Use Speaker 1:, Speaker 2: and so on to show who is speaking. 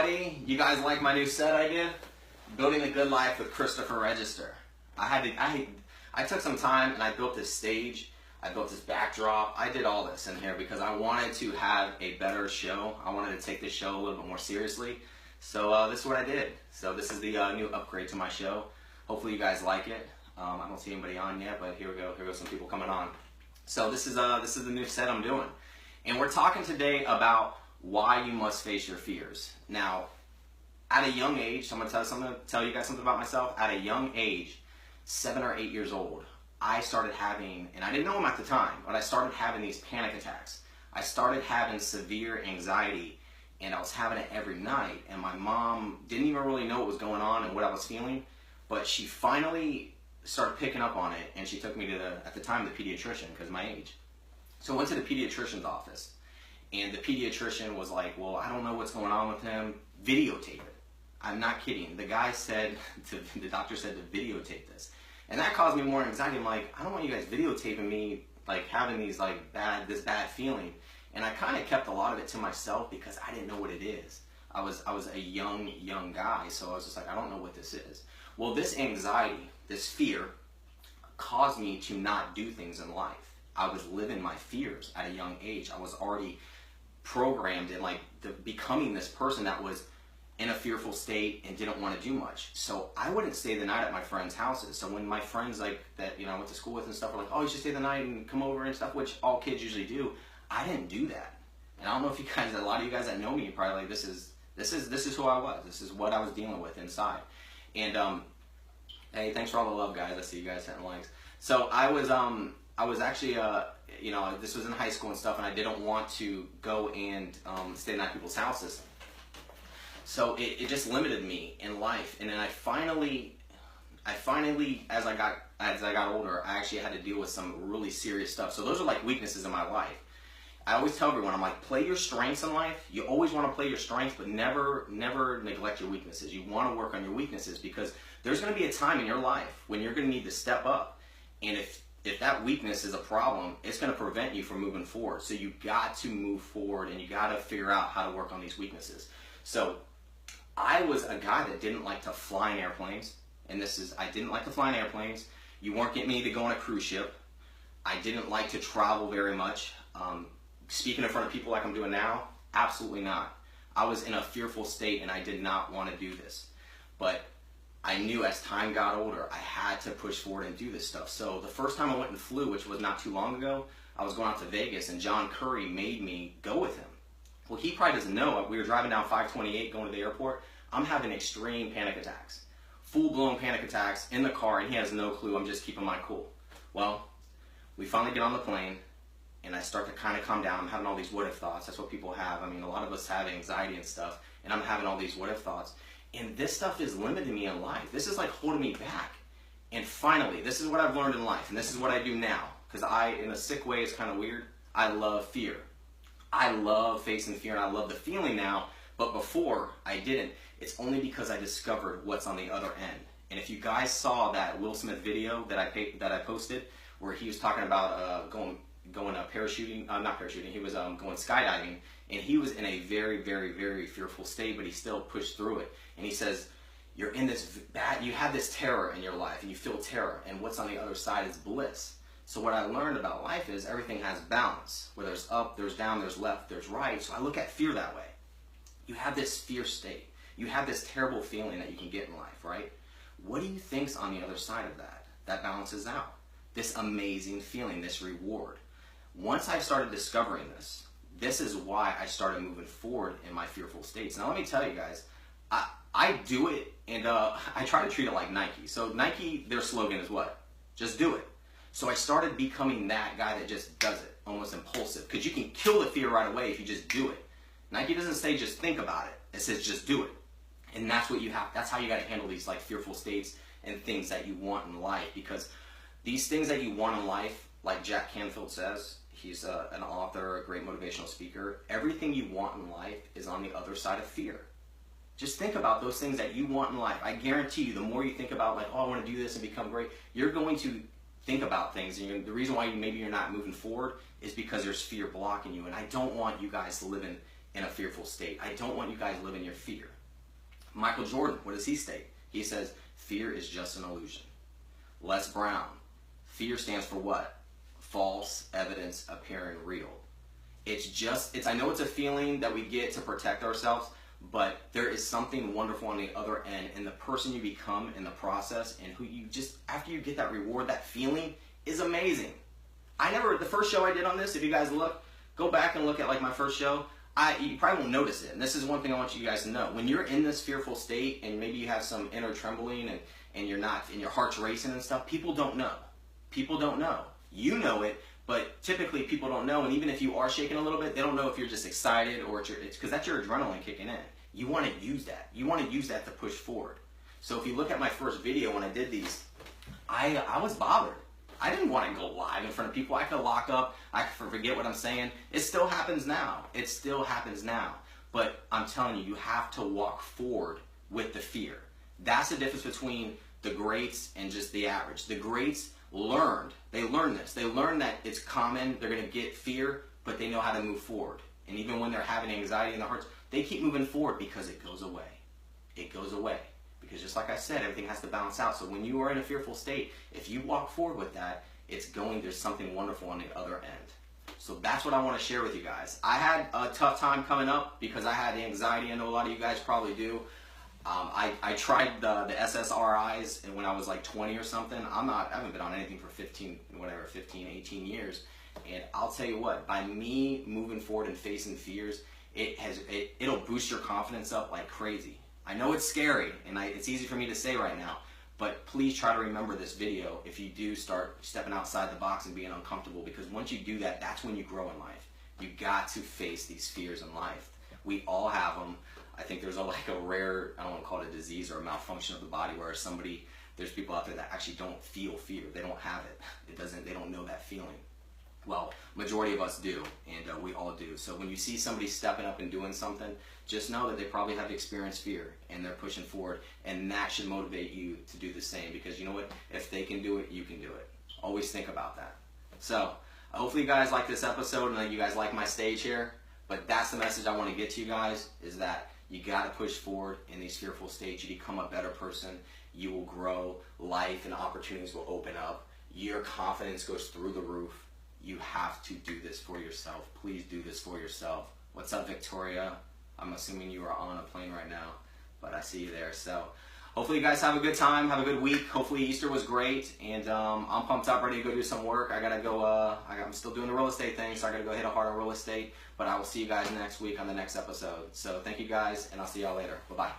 Speaker 1: You guys like my new set I did? Building a Good Life with Christopher Register. I took some time and I built this stage. I built this backdrop. I did all this in here because I wanted to have a better show. I wanted to take this show a little bit more seriously. So this is what I did. So this is the new upgrade to my show. Hopefully you guys like it. I don't see anybody on yet, but here we go. Here goes some people coming on. So this is the new set I'm doing. And we're talking today about why you must face your fears. Now, at a young age, I'm going to tell you guys something about myself. At a young age, 7 or 8 years old, I started having, and I didn't know them at the time, but I started having these panic attacks. I started having severe anxiety, and I was having it every night, and my mom didn't even really know what was going on and what I was feeling, but she finally started picking up on it, and she took me to, at the time, the pediatrician, because of my age. So I went to the pediatrician's office, and the pediatrician was like, well, I don't know what's going on with him. Videotape it. I'm not kidding. The doctor said to videotape this. And that caused me more anxiety. I'm like, I don't want you guys videotaping me, like having these this bad feeling. And I kind of kept a lot of it to myself because I didn't know what it is. I was a young guy, so I was just like, I don't know what this is. Well, this anxiety, this fear, caused me to not do things in life. I was living my fears at a young age. I was already programmed in becoming this person that was in a fearful state and didn't want to do much. So I wouldn't stay the night at my friends' houses. So when my friends that I went to school with and stuff were like, oh, you should stay the night and come over and stuff, which all kids usually do, I didn't do that. And I don't know if you guys, a lot of you guys that know me, probably like, this is who I was. This is what I was dealing with inside. And hey, thanks for all the love, guys. I see you guys hitting likes. So I was actually, this was in high school and stuff, and I didn't want to go and stay the night at people's houses. So it just limited me in life. And then I finally, as I got older, I actually had to deal with some really serious stuff. So those are like weaknesses in my life. I always tell everyone, I'm like, play your strengths in life. You always want to play your strengths, but never neglect your weaknesses. You want to work on your weaknesses because there's going to be a time in your life when you're going to need to step up. And if that weakness is a problem, it's going to prevent you from moving forward. So you got to move forward and you got to figure out how to work on these weaknesses. So I was a guy that didn't like to fly in airplanes. And I didn't like to fly in airplanes. You weren't getting me to go on a cruise ship. I didn't like to travel very much. Speaking in front of people like I'm doing now, absolutely not. I was in a fearful state and I did not want to do this. But I knew as time got older, I had to push forward and do this stuff. So the first time I went and flew, which was not too long ago, I was going out to Vegas and John Curry made me go with him. Well, he probably doesn't know. We were driving down 528 going to the airport. I'm having extreme panic attacks. Full-blown panic attacks in the car, and he has no clue. I'm just keeping my cool. Well, we finally get on the plane, and I start to kind of calm down. I'm having all these what-if thoughts. That's what people have. I mean, a lot of us have anxiety and stuff, and I'm having all these what-if thoughts. And this stuff is limiting me in life. This is like holding me back. And finally, this is what I've learned in life, and this is what I do now. Because in a sick way, it's kind of weird. I love fear. I love facing fear, and I love the feeling now. But before, I didn't. It's only because I discovered what's on the other end. And if you guys saw that Will Smith video that I posted, where he was talking about going parachuting, not parachuting, he was going skydiving, and he was in a very, very, very fearful state, but he still pushed through it. And he says, you're in this you have this terror in your life, and you feel terror, and what's on the other side is bliss. So what I learned about life is everything has balance. Where there's up, there's down, there's left, there's right. So I look at fear that way. You have this fear state. You have this terrible feeling that you can get in life, right? What do you think's on the other side of that? That balances out. This amazing feeling, this reward. Once I started discovering this is why I started moving forward in my fearful states. Now let me tell you guys, I do it, and I try to treat it like Nike. So Nike, their slogan is what? Just do it. So I started becoming that guy that just does it, almost impulsive. Because you can kill the fear right away if you just do it. Nike doesn't say just think about it. It says just do it. And that's what you have. That's how you got to handle these fearful states and things that you want in life. Because these things that you want in life, like Jack Canfield says, he's an author, a great motivational speaker. Everything you want in life is on the other side of fear. Just think about those things that you want in life. I guarantee you, the more you think about oh, I want to do this and become great, you're going to think about things. And the reason why maybe you're not moving forward is because there's fear blocking you. And I don't want you guys living in a fearful state. I don't want you guys living in your fear. Michael Jordan, what does he state? He says, fear is just an illusion. Les Brown, fear stands for what? False evidence appearing real. I know it's a feeling that we get to protect ourselves, but there is something wonderful on the other end, and the person you become in the process, and who you just, after you get that reward, that feeling is amazing. The first show I did on this, if you guys go back and look at like my first show, you probably won't notice it. And this is one thing I want you guys to know. When you're in this fearful state, and maybe you have some inner trembling, and you're not, and your heart's racing and stuff, people don't know. People don't know. You know it, but typically people don't know, and even if you are shaking a little bit, they don't know if you're just excited or it's because that's your adrenaline kicking in. You want to use that. You want to use that to push forward. So if you look at my first video when I did these, I was bothered. I didn't want to go live in front of people. I could lock up. I could forget what I'm saying. It still happens now. It still happens now. But I'm telling you, you have to walk forward with the fear. That's the difference between the greats and just the average. The greats learned. They learned this. They learned that it's common. They're going to get fear, but they know how to move forward. And even when they're having anxiety in their hearts, they keep moving forward because it goes away. It goes away. Because just like I said, everything has to balance out. So when you are in a fearful state, if you walk forward with that, there's something wonderful on the other end. So that's what I want to share with you guys. I had a tough time coming up because I had the anxiety. I know a lot of you guys probably do. I tried the SSRIs and when I was like 20 or something. I haven't been on anything for 15, 18 years. And I'll tell you what, by me moving forward and facing fears, it'll boost your confidence up like crazy. I know it's scary, and it's easy for me to say right now, but please try to remember this video if you do start stepping outside the box and being uncomfortable, because once you do that, that's when you grow in life. You got to face these fears in life. We all have them. I think there's a rare, I don't want to call it a disease or a malfunction of the body where there's people out there that actually don't feel fear. They don't have it. They don't know that feeling. Well, majority of us do, and we all do. So when you see somebody stepping up and doing something, just know that they probably have experienced fear, and they're pushing forward, and that should motivate you to do the same, because you know what? If they can do it, you can do it. Always think about that. So hopefully you guys like this episode, and that you guys like my stage here, but that's the message I want to get to you guys, is that you got to push forward in these fearful states. You become a better person. You will grow. Life and opportunities will open up. Your confidence goes through the roof. You have to do this for yourself. Please do this for yourself. What's up, Victoria? I'm assuming you are on a plane right now, but I see you there. So hopefully you guys have a good time, have a good week. Hopefully Easter was great, and I'm pumped up, ready to go do some work. I gotta go, I'm still doing the real estate thing, so I gotta go hit a hard on real estate, but I will see you guys next week on the next episode. So thank you guys, and I'll see y'all later. Bye-bye.